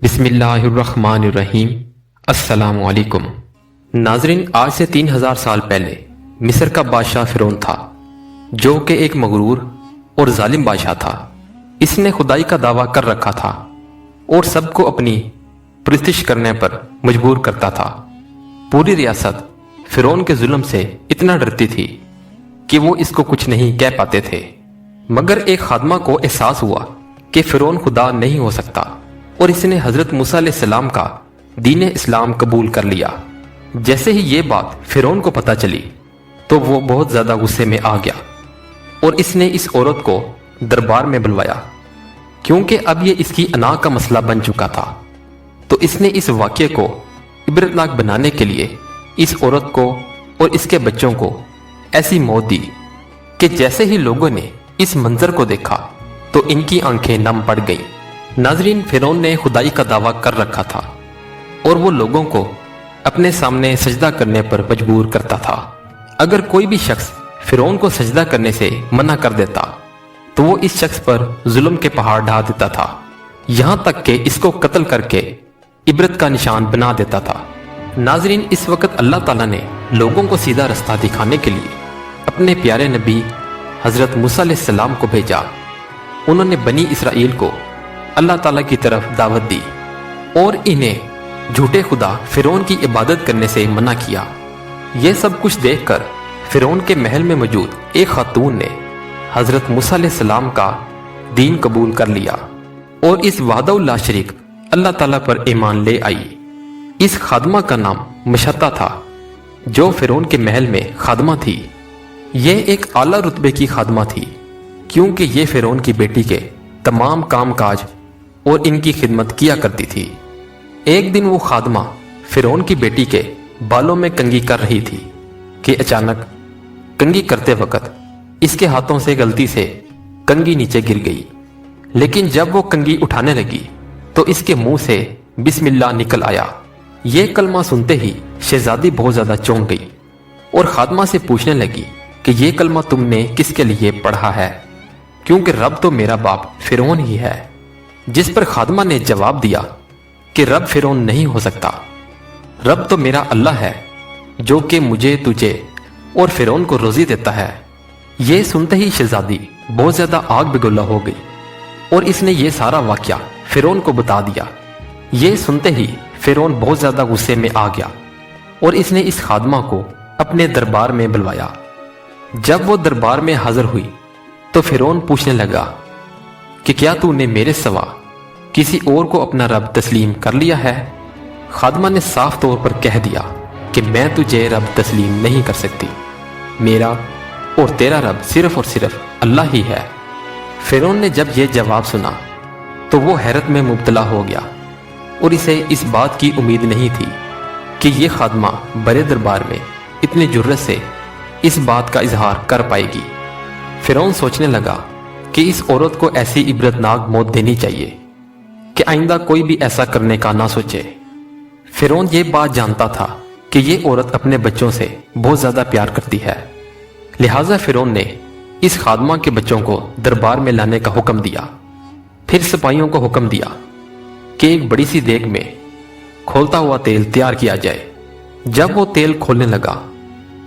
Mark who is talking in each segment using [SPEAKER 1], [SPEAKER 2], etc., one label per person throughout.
[SPEAKER 1] बिस्मिल्लाहिर्रहमानिर्रहीम। अस्सलाम वालेकुम। नाजरीन, आज से 3000 साल पहले मिस्र का बादशाह फिरौन था, जो कि एक मगरूर और जालिम बादशाह था। इसने खुदाई का दावा कर रखा था और सबको अपनी परस्तिश करने पर मजबूर करता था। पूरी रियासत फिरौन के जुल्म से इतना डरती थी कि वो इसको कुछ नहीं कह पाते थे। मगर एक खादमा को एहसास हुआ कि फिरौन खुदा नहीं हो सकता और इसने हजरत मूसा अलैहिस्सलाम का दीन इस्लाम कबूल कर लिया। जैसे ही ये बात फिरौन को पता चली तो वो बहुत ज्यादा गुस्से में आ गया और इसने इस औरत को दरबार में बुलवाया, क्योंकि अब ये इसकी अना का मसला बन चुका था। तो इसने इस वाक्य को इबरतनाक बनाने के लिए इस औरत को और इसके बच्चों को ऐसी मौत दी कि जैसे ही लोगों ने इस मंजर को देखा तो इनकी आंखें नम पड़ गईं। नाजरीन, फिरौन ने खुदाई का दावा कर रखा था और वो लोगों को अपने सामने सजदा करने पर मजबूर करता था। अगर कोई भी शख्स फिरौन को सजदा करने से मना कर देता तो वो इस शख्स पर जुल्म के पहाड़ ढा देता था, यहां तक कि इसको कत्ल करके इबरत का निशान बना देता था। नाजरीन, इस वक्त अल्लाह ताला ने लोगों को सीधा रास्ता दिखाने के लिए अपने प्यारे नबी हजरत मूसा अलैहिस्सलाम को भेजा। उन्होंने बनी इसराइल को अल्लाह ताला की तरफ दावत दी और इन्हें झूठे खुदा फिरौन की इबादत करने से मना किया। यह सब कुछ देखकर फिरौन के महल में मौजूद एक खातून ने हजरत मूसा अलैहिस्सलाम का दीन कबूल कर लिया और इस वादा शरीक अल्लाह ताला पर ईमान ले आई। इस खादमा का नाम मशत्ता था, जो फिरौन के महल में खादमा थी। यह एक आला रुतबे की खादमा थी, क्योंकि ये फिरौन की बेटी के तमाम काम काज और इनकी खिदमत किया करती थी। एक दिन वो खादमा फिरौन की बेटी के बालों में कंघी कर रही थी कि अचानक कंघी करते वक्त इसके हाथों से गलती से कंघी नीचे गिर गई। लेकिन जब वो कंघी उठाने लगी तो इसके मुंह से बिस्मिल्लाह निकल आया। ये कलमा सुनते ही शहजादी बहुत ज्यादा चौंक गई और खादमा से पूछने लगी कि ये कलमा तुमने किसके लिए पढ़ा है, क्योंकि रब तो मेरा बाप फिरौन ही है। जिस पर खादमा ने जवाब दिया कि रब फिरौन नहीं हो सकता, रब तो मेरा अल्लाह है, जो कि मुझे, तुझे और फिरौन को रोजी देता है। ये सुनते ही शहजादी बहुत ज्यादा आग बगोला हो गई और इसने ये सारा वाकया फिरौन को बता दिया। ये सुनते ही फिरौन बहुत ज्यादा गुस्से में आ गया और इसने इस खादमा को अपने दरबार में बुलवाया। जब वो दरबार में हाजिर हुई तो फिरौन पूछने लगा कि क्या तूने मेरे सिवा किसी और को अपना रब तस्लीम कर लिया है? खादमा ने साफ तौर पर कह दिया कि मैं तुझे रब तस्लीम नहीं कर सकती, मेरा और तेरा रब सिर्फ और सिर्फ अल्लाह ही है। फिरौन ने जब यह जवाब सुना तो वो हैरत में मुब्तला हो गया और इसे इस बात की उम्मीद नहीं थी कि ये खादमा बड़े दरबार में इतनी जुर्रत से इस बात का इजहार कर पाएगी। फिरौन सोचने लगा कि इस औरत को ऐसी इबरतनाक मौत देनी चाहिए कि आइंदा कोई भी ऐसा करने का ना सोचे। फिरौन ये बात जानता था कि ये औरत अपने बच्चों से बहुत ज्यादा प्यार करती है, लिहाजा फिरौन ने इस खादमा के बच्चों को दरबार में लाने का हुक्म दिया। फिर सिपाहियों को हुक्म दिया कि एक बड़ी सी देग में खोलता हुआ तेल तैयार किया जाए। जब वो तेल खोलने लगा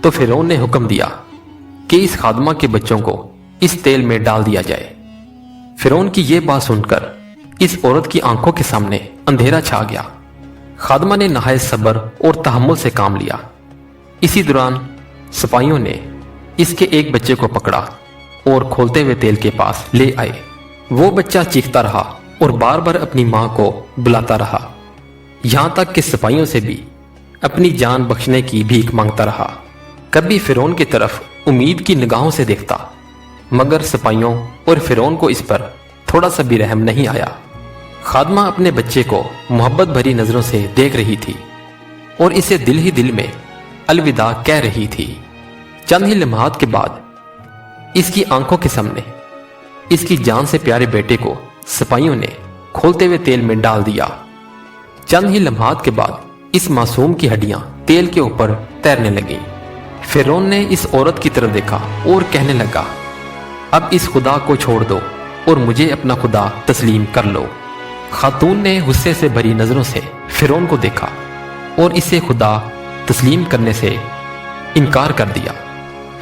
[SPEAKER 1] तो फिरौन ने हुक्म दिया कि इस खादमा के बच्चों को इस तेल में डाल दिया जाए। फिरौन की यह बात सुनकर इस औरत की आंखों के सामने अंधेरा छा गया। खादमा ने नहायत सब्र और तहम्मुल से काम लिया। इसी दौरान सिपाहियों ने इसके एक बच्चे को पकड़ा और खोलते हुए तेल के पास ले आए। वो बच्चा चीखता रहा और बार बार अपनी मां को बुलाता रहा, यहां तक कि सिपाहियों से भी अपनी जान बख्शने की भीख मांगता रहा। कभी फिरौन की तरफ उम्मीद की निगाहों से देखता, मगर सिपाहियों और फिरौन को इस पर थोड़ा सा भी रहम नहीं आया। खादमा अपने बच्चे को मोहब्बत भरी नजरों से देख रही थी और इसे दिल ही दिल में अलविदा कह रही थी। चंद ही लम्हात के बाद इसकी आंखों के सामने इसकी जान से प्यारे बेटे को सिपाहियों ने खोलते हुए तेल में डाल दिया। चंद ही लम्हात के बाद इस मासूम की हड्डियां तेल के ऊपर तैरने लगीं। फिरौन ने इस औरत की तरफ देखा और कहने लगा, अब इस खुदा को छोड़ दो और मुझे अपना खुदा तस्लीम कर लो। खातून ने गुस्से से भरी नजरों से फिरौन को देखा और इसे खुदा तस्लीम करने से इनकार कर दिया।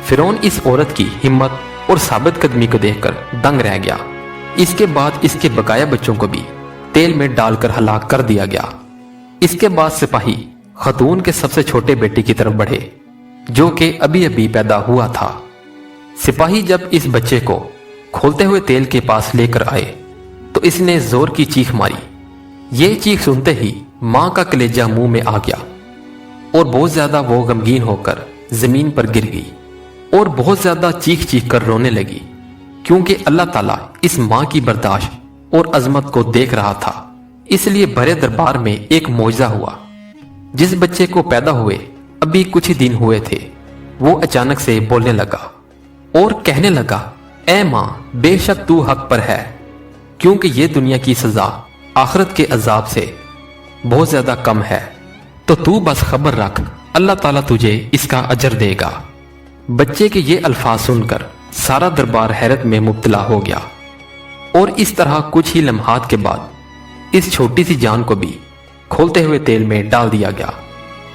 [SPEAKER 1] फिरौन इस औरत की हिम्मत और साबित कदमी को देखकर दंग रह गया। इसके बाद इसके बकाया बच्चों को भी तेल में डालकर हलाक कर दिया गया। इसके बाद सिपाही खातून के सबसे छोटे बेटे की तरफ बढ़े जो कि अभी अभी पैदा हुआ था। सिपाही जब इस बच्चे को खोलते हुए तेल के पास लेकर आए तो इसने जोर की चीख मारी। ये चीख सुनते ही मां का कलेजा मुंह में आ गया और बहुत ज्यादा वो गमगीन होकर जमीन पर गिर गई और बहुत ज्यादा चीख चीख कर रोने लगी, क्योंकि अल्लाह ताला इस मां की बर्दाश्त और अजमत को देख रहा था। इसलिए बड़े दरबार में एक मौजज़ा हुआ। जिस बच्चे को पैदा हुए अभी कुछ ही दिन हुए थे, वो अचानक से बोलने लगा और कहने लगा, ऐ मां, बेशक तू हक पर है, क्योंकि ये दुनिया की सजा आखिरत के अजाब से बहुत ज्यादा कम है। तो तू बस खबर रख, अल्लाह ताला तुझे इसका अजर देगा। बच्चे के ये अल्फाज सुनकर सारा दरबार हैरत में मुब्तला हो गया और इस तरह कुछ ही लम्हात के बाद इस छोटी सी जान को भी खोलते हुए तेल में डाल दिया गया।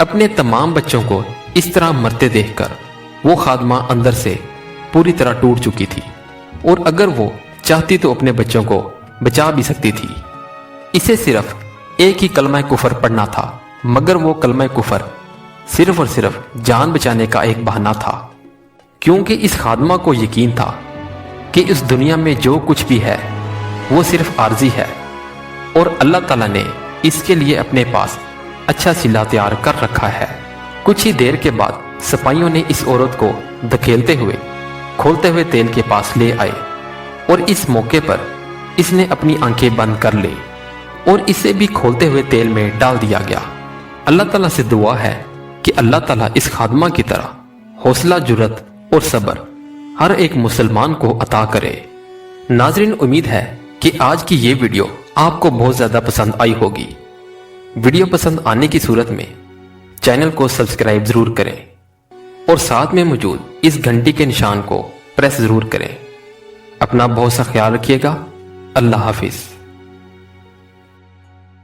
[SPEAKER 1] अपने तमाम बच्चों को इस तरह मरते देखकर वो खादमा अंदर से पूरी तरह टूट चुकी थी और अगर वो चाहती तो अपने बच्चों को बचा भी सकती थी। इसे सिर्फ एक ही कलमा कुफर पढ़ना था, मगर वो कलमा कुफर सिर्फ और सिर्फ जान बचाने का एक बहाना था, क्योंकि इस खादमा को यकीन था कि इस दुनिया में जो कुछ भी है वो सिर्फ आर्जी है और अल्लाह ताला ने इसके लिए अपने पास अच्छा सिला तैयार कर रखा है। कुछ ही देर के बाद सिपाहियों ने इस औरत को धकेलते हुए खोलते हुए तेल के पास ले आए और इस मौके पर इसने अपनी आंखें बंद कर ली और इसे भी खोलते हुए तेल में डाल दिया गया। अल्लाह ताला से दुआ है कि अल्लाह ताला इस खादमा की तरह हौसला, जुर्रत और सब्र हर एक मुसलमान को अता करे। नाजरीन, उम्मीद है कि आज की ये वीडियो आपको बहुत ज्यादा पसंद आई होगी। वीडियो पसंद आने की सूरत में चैनल को सब्सक्राइब जरूर करें और साथ में मौजूद इस घंटी के निशान को प्रेस जरूर करें। अपना बहुत सा ख्याल रखिएगा। अल्लाह हाफिज।